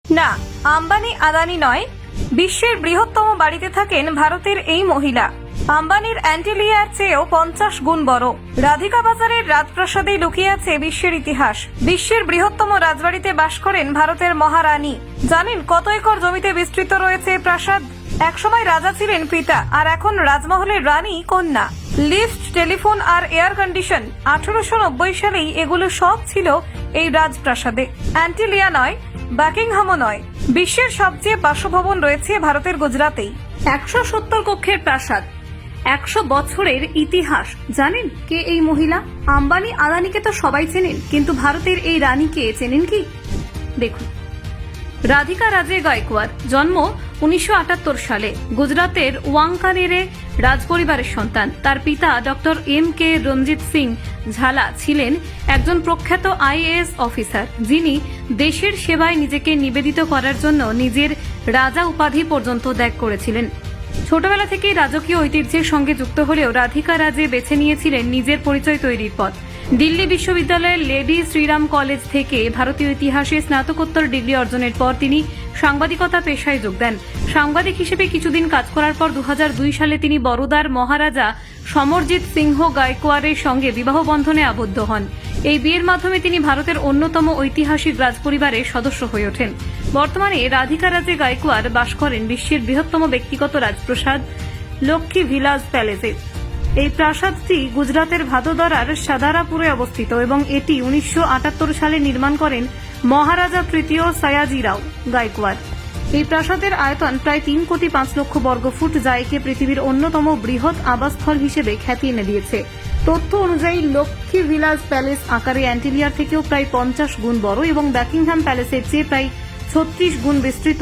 না, আম্বানি আদানি নয়, বিশ্বের বৃহত্তম বাড়িতে থাকেন ভারতের এই মহিলা। আম্বানির অ্যান্টিলিয়ার চেয়েও 50 গুণ বড়। রাধিকা বাজারের রাজপ্রাসাদেই লুকিয়ে আছে বিশ্বের ইতিহাস। বিশ্বের বৃহত্তম রাজবাড়িতে বাস করেন ভারতের মহারানী। জানেন কত একর জমিতে বিস্তৃত রয়েছে প্রাসাদ? একসময় রাজা ছিলেন পিতা, আর এখন রাজমহলের রানী কন্যা। লিফট, টেলিফোন আর এয়ার কন্ডিশন 1890 সালেই এগুলো সব ছিল এই রাজপ্রাসাদে। অ্যান্টিলিয়া নয়, বাকিংহামও নয়, বিশ্বের সবচেয়ে বাসভবন রয়েছে ভারতের গুজরাতেই। 170 কক্ষের প্রাসাদ, 100 বছরের ইতিহাস। জানেন কে এই মহিলা? আম্বানি আদানিকে তো সবাই চেনেন, কিন্তু ভারতের এই রানীকে চেনেন কি? দেখুন, রাধিকা রাজে গায়কোয়াড়, জন্ম 1978 সালে, গুজরাতের ওয়াঙ্কানেরে রাজপরিবারের সন্তান। তার পিতা ডক্টর MK রঞ্জিত সিং ঝালা ছিলেন একজন প্রখ্যাত IAS অফিসার, যিনি দেশের সেবায় নিজেকে নিবেদিত করার জন্য নিজের রাজা উপাধি পর্যন্ত ত্যাগ করেছিলেন। ছোটবেলা থেকেই রাজকীয় ঐতিহ্যের সঙ্গে যুক্ত হলেও রাধিকা রাজে বেছে নিয়েছিলেন নিজের পরিচয় তৈরির পথ। দিল্লি বিশ্ববিদ্যালয়ের লেডি শ্রীরাম কলেজ থেকে ভারতীয় ইতিহাসে স্নাতকোত্তর ডিগ্রি অর্জনের পর তিনি সাংবাদিকতা পেশায় যোগ দেন। সাংবাদিক হিসেবে কিছুদিন কাজ করার পর 2002 সালে তিনি বরোদার মহারাজা সমরজিৎ সিংহ গায়কোয়াড়ের সঙ্গে বিবাহ বন্ধনে আবদ্ধ হন। এই বিয়ের মাধ্যমে তিনি ভারতের অন্যতম ঐতিহাসিক রাজপরিবারের সদস্য হয়ে ওঠেন। বর্তমানে রাধিকা রাজে গায়কোয়াড় বাস করেন বিশ্বের বৃহত্তম ব্যক্তিগত রাজপ্রাসাদ লক্ষ্মী ভিলাজ প্যালেসে। এই প্রাসাদটি গুজরাতের ভাদোদরার সাদারাপুরে অবস্থিত এবং এটি 1978 সালে নির্মাণ করেন মহারাজা তৃতীয় সয়াজিরাও গায়কোয়াড়। এই প্রাসাদের আয়তন প্রায় 3 কোটি 5 লক্ষ বর্গফুট, যা একে পৃথিবীর অন্যতম বৃহৎ আবাসস্থল হিসেবে খ্যাতি এনে দিয়েছে। তথ্য অনুযায়ী লক্ষ্মী ভিলাজ প্যালেস আকারে অ্যান্টিলিয়ার থেকেও প্রায় 50 গুণ বড় এবং বাকিংহাম প্যালেসের চেয়ে প্রায় 36 গুণ বিস্তৃত।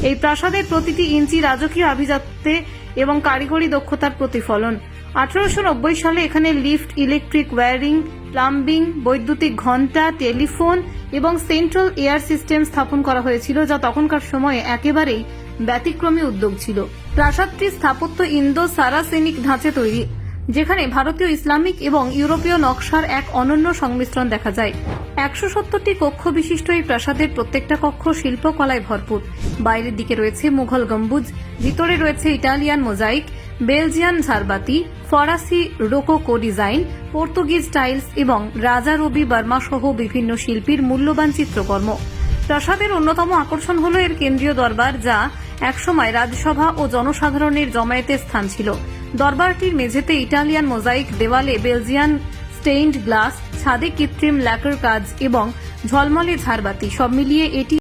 এই প্রাসাদের প্রতিটি ইঞ্চি রাজকীয় আভিজাত্যে এবং কারিগরি দক্ষতার প্রতিফলন। 1890 সালে এখানে লিফট, ইলেকট্রিক ওয়্যারিং, প্লাম্বিং, বৈদ্যুতিক ঘণ্টা, টেলিফোন এবং সেন্ট্রাল এয়ার সিস্টেম স্থাপন করা হয়েছিল, যা তখনকার সময়ে একেবারেই ব্যতিক্রমী উদ্যোগ ছিল। প্রাসাদটির স্থাপত্য ইন্দো সারাসেনিক ধাঁচে তৈরি, যেখানে ভারতীয়, ইসলামিক এবং ইউরোপীয় নকশার এক অনন্য সংমিশ্রণ দেখা যায়। 170টি কক্ষ বিশিষ্ট এই প্রাসাদের প্রত্যেকটা কক্ষ শিল্পকলায় ভরপুর। বাইরের দিকে রয়েছে মুঘল গম্বুজ, ভিতরে রয়েছে ইটালিয়ান মোজাইক, বেলজিয়ান ঝাড়বাতি, ফরাসি রোকোকো ডিজাইন, পর্তুগিজ টাইলস এবং রাজা রবি বর্মা সহ বিভিন্ন শিল্পীর মূল্যবান চিত্রকর্ম। প্রাসাদের অন্যতম আকর্ষণ হল এর কেন্দ্রীয় দরবার, যা একসময় রাজসভা ও জনসাধারণের জমায়েতের স্থান ছিল। দরবারটির মেঝেতে ইটালিয়ান মোজাইক, দেওয়ালে বেলজিয়ান স্টেইনড গ্লাস, ছাদে কৃত্রিম ল্যাকার কাজ এবং ঝলমলে ঝাড়বাতি, সব মিলিয়ে এটি